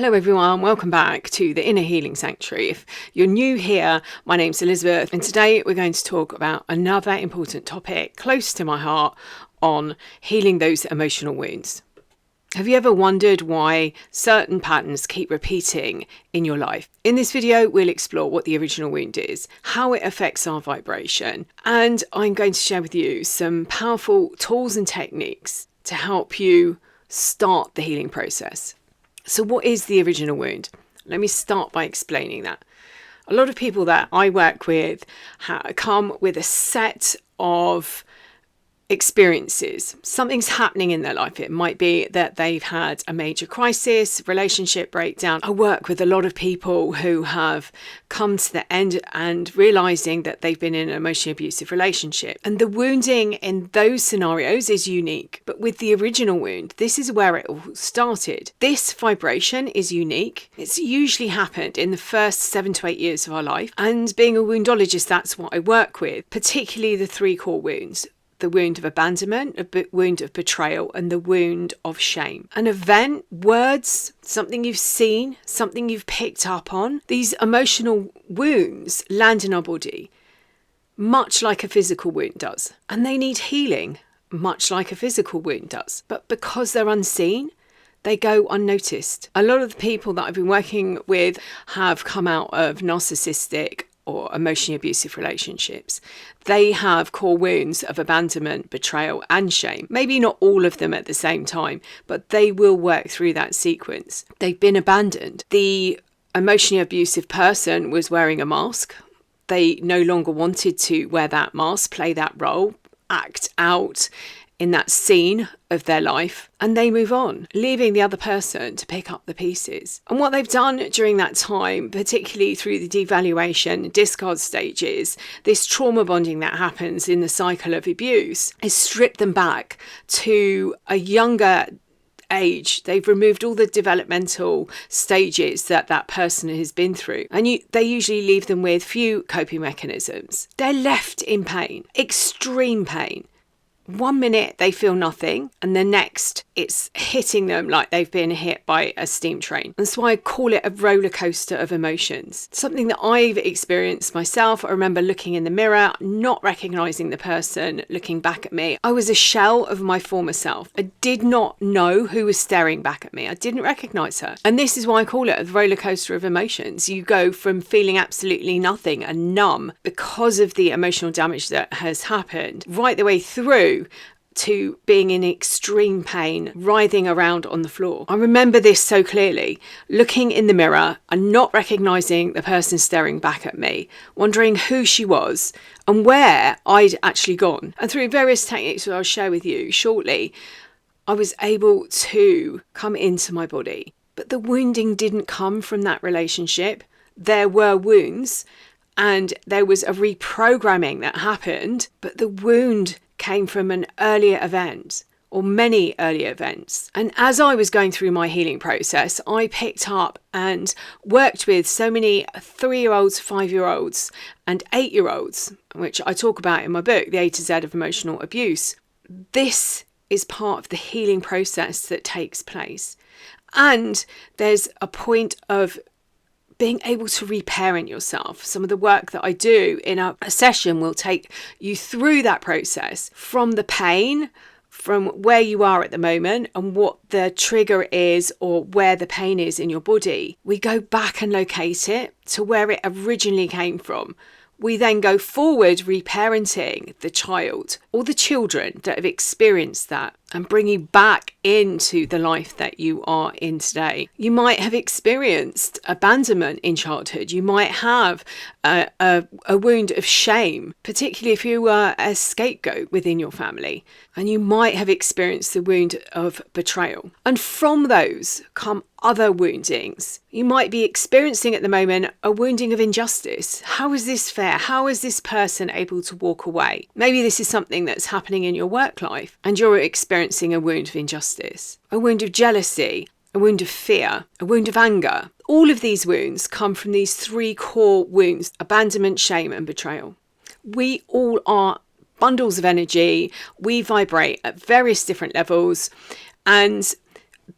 Hello everyone, welcome back to the Inner Healing Sanctuary. If you're new here, my name's Elizabeth, and today we're going to talk about another important topic close to my heart on healing those emotional wounds. Have you ever wondered why certain patterns keep repeating in your life? In this video, we'll explore what the original wound is, how it affects our vibration, and I'm going to share with you some powerful tools and techniques to help you start the healing process. So what is the original wound? Let me start by explaining that. A lot of people that I work with come with a set of experiences. Something's happening in their life. It might be that they've had a major crisis, relationship breakdown. I work with a lot of people who have come to the end and realizing that they've been in an emotionally abusive relationship. And the wounding in those scenarios is unique. But with the original wound, this is where it all started. This vibration is unique. It's usually happened in the first 7 to 8 years of our life. And being a woundologist, that's what I work with, particularly the 3 core wounds. The wound of abandonment, a wound of betrayal, and the wound of shame. An event, words, something you've seen, something you've picked up on. These emotional wounds land in our body, much like a physical wound does. And they need healing, much like a physical wound does. But because they're unseen, they go unnoticed. A lot of the people that I've been working with have come out of narcissistic or emotionally abusive relationships. They have core wounds of abandonment, betrayal, and shame. Maybe not all of them at the same time, but they will work through that sequence. They've been abandoned. The emotionally abusive person was wearing a mask. They no longer wanted to wear that mask, play that role, act out in that scene of their life, and they move on, leaving the other person to pick up the pieces. And what they've done during that time, particularly through the devaluation, discard stages, this trauma bonding that happens in the cycle of abuse, is strip them back to a younger age. They've removed all the developmental stages that that person has been through, and they usually leave them with few coping mechanisms. They're left in pain, extreme pain. 1 minute they feel nothing, and the next it's hitting them like they've been hit by a steam train. That's why I call it a roller coaster of emotions. Something that I've experienced myself. I remember looking in the mirror, not recognizing the person looking back at me. I was a shell of my former self. I did not know who was staring back at me. I didn't recognize her. And this is why I call it a roller coaster of emotions. You go from feeling absolutely nothing and numb because of the emotional damage that has happened, right the way through to being in extreme pain, writhing around on the floor. I remember this so clearly, looking in the mirror and not recognizing the person staring back at me, wondering who she was and where I'd actually gone. And through various techniques that I'll share with you shortly, I was able to come into my body. But the wounding didn't come from that relationship. There were wounds and there was a reprogramming that happened, but the wound came from an earlier event or many earlier events. And as I was going through my healing process, I picked up and worked with so many 3-year-olds, 5-year-olds and 8-year-olds, which I talk about in my book, The A to Z of Emotional Abuse. This is part of the healing process that takes place. And there's a point of being able to reparent yourself. Some of the work that I do in a session will take you through that process from the pain, from where you are at the moment and what the trigger is or where the pain is in your body. We go back and locate it to where it originally came from. We then go forward reparenting the child or the children that have experienced that and bring you back into the life that you are in today. You might have experienced abandonment in childhood. You might have a wound of shame, particularly if you were a scapegoat within your family. And you might have experienced the wound of betrayal. And from those come other woundings. You might be experiencing at the moment a wounding of injustice. How is this fair? How is this person able to walk away? Maybe this is something that's happening in your work life and you're experiencing a wound of injustice, a wound of jealousy, a wound of fear, a wound of anger. All of these wounds come from these 3 core wounds: abandonment, shame, and betrayal. We all are bundles of energy. We vibrate at various different levels, and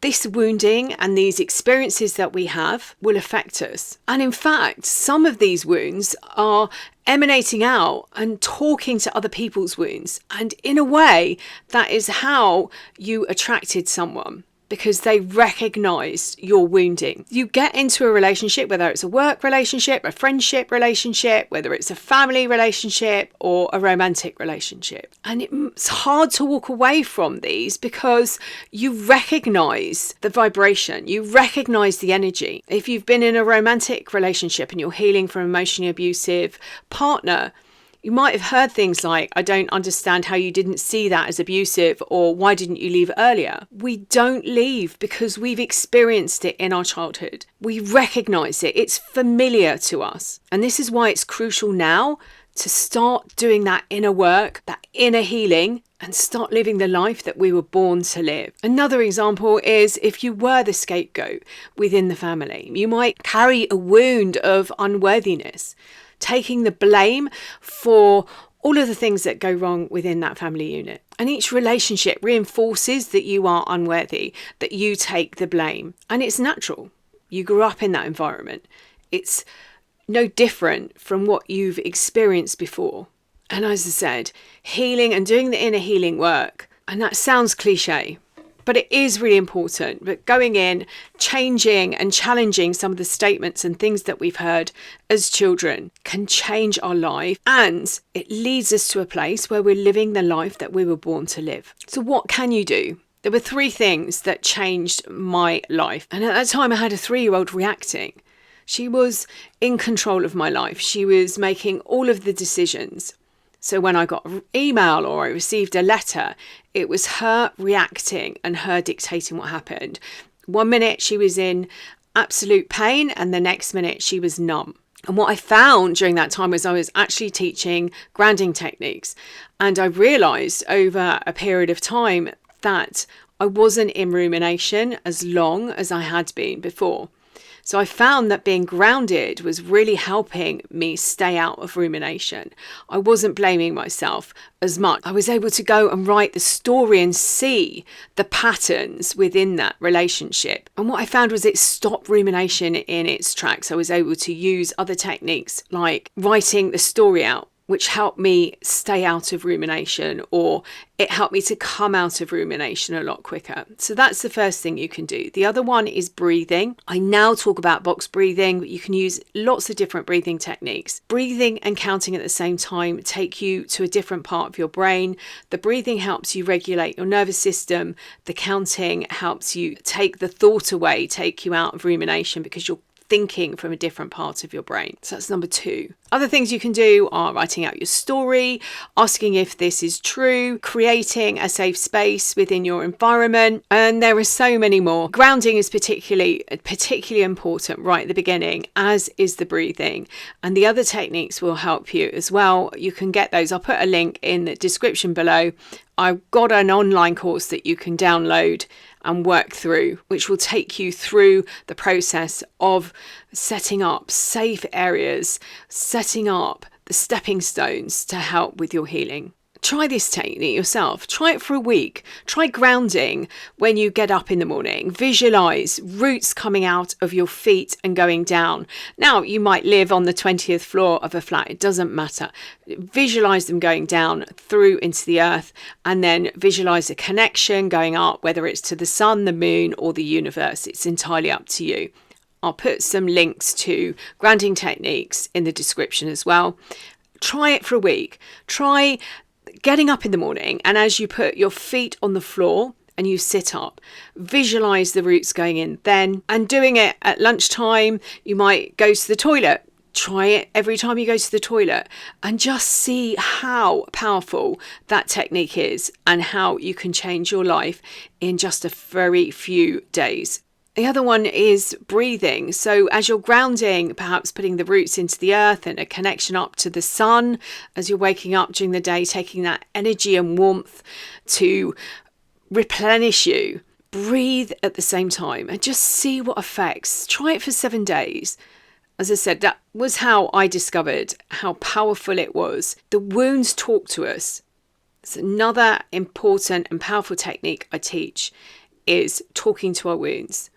this wounding and these experiences that we have will affect us. And in fact, some of these wounds are emanating out and talking to other people's wounds. And in a way, that is how you attracted someone, because they recognized your wounding. You get into a relationship, whether it's a work relationship, a friendship relationship, whether it's a family relationship or a romantic relationship. And it's hard to walk away from these because you recognize the vibration, you recognize the energy. If you've been in a romantic relationship and you're healing from an emotionally abusive partner, you might have heard things like, I don't understand how you didn't see that as abusive, or why didn't you leave earlier? We don't leave because we've experienced it in our childhood. We recognise it. It's familiar to us. And this is why it's crucial now to start doing that inner work, that inner healing, and start living the life that we were born to live. Another example is if you were the scapegoat within the family, you might carry a wound of unworthiness, taking the blame for all of the things that go wrong within that family unit. And each relationship reinforces that you are unworthy, that you take the blame. And it's natural. You grew up in that environment. It's no different from what you've experienced before. And as I said, healing and doing the inner healing work, and that sounds cliche, but it is really important. But going in, changing and challenging some of the statements and things that we've heard as children can change our life, and it leads us to a place where we're living the life that we were born to live. So what can you do? There were 3 things that changed my life. And at that time I had a 3-year-old reacting. She was in control of my life. She was making all of the decisions. So when I got an email or I received a letter, it was her reacting and her dictating what happened. One minute she was in absolute pain and the next minute she was numb. And what I found during that time was I was actually teaching grounding techniques. And I realised over a period of time that I wasn't in rumination as long as I had been before. So I found that being grounded was really helping me stay out of rumination. I wasn't blaming myself as much. I was able to go and write the story and see the patterns within that relationship. And what I found was it stopped rumination in its tracks. I was able to use other techniques like writing the story out, which helped me stay out of rumination, or it helped me to come out of rumination a lot quicker. So that's the first thing you can do. The other one is breathing. I now talk about box breathing, but you can use lots of different breathing techniques. Breathing and counting at the same time take you to a different part of your brain. The breathing helps you regulate your nervous system. The counting helps you take the thought away, take you out of rumination because you're thinking from a different part of your brain. So that's number 2. Other things you can do are writing out your story, asking if this is true, creating a safe space within your environment, and there are so many more. Grounding is particularly important right at the beginning, as is the breathing, and the other techniques will help you as well. You can get those. I'll put a link in the description below. I've got an online course that you can download and work through, which will take you through the process of setting up safe areas, setting up the stepping stones to help with your healing. Try this technique yourself. Try it for a week. Try grounding when you get up in the morning. Visualize roots coming out of your feet and going down. Now, you might live on the 20th floor of a flat. It doesn't matter. Visualize them going down through into the earth, and then visualize a connection going up, whether it's to the sun, the moon, or the universe. It's entirely up to you. I'll put some links to grounding techniques in the description as well. Try it for a week. Try getting up in the morning, and as you put your feet on the floor and you sit up, visualize the roots going in then, and doing it at lunchtime. You might go to the toilet. Try it every time you go to the toilet and just see how powerful that technique is and how you can change your life in just a very few days. The other one is breathing. So as you're grounding, perhaps putting the roots into the earth and a connection up to the sun as you're waking up during the day, taking that energy and warmth to replenish you. Breathe at the same time and just see what effects. Try it for 7 days. As I said, that was how I discovered how powerful it was. The wounds talk to us. It's another important and powerful technique I teach. is talking to our wounds.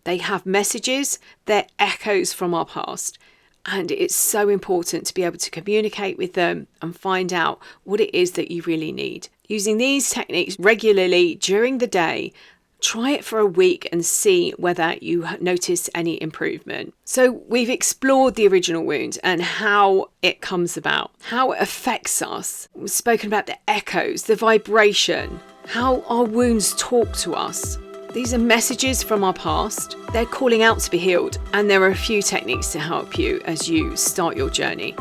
They have messages, they're echoes from our past. And it's so important to be able to communicate with them and find out what it is that you really need. Using these techniques regularly during the day, try it for a week and see whether you notice any improvement. So we've explored the original wound and how it comes about, how it affects us. We've spoken about the echoes, the vibration, how our wounds talk to us. These are messages from our past. They're calling out to be healed, and there are a few techniques to help you as you start your journey.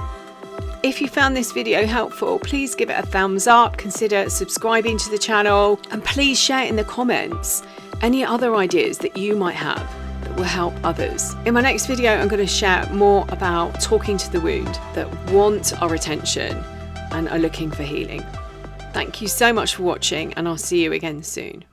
If you found this video helpful, please give it a thumbs up, consider subscribing to the channel, and please share in the comments any other ideas that you might have that will help others. In my next video, I'm going to share more about talking to the wound that want our attention and are looking for healing. Thank you so much for watching, and I'll see you again soon.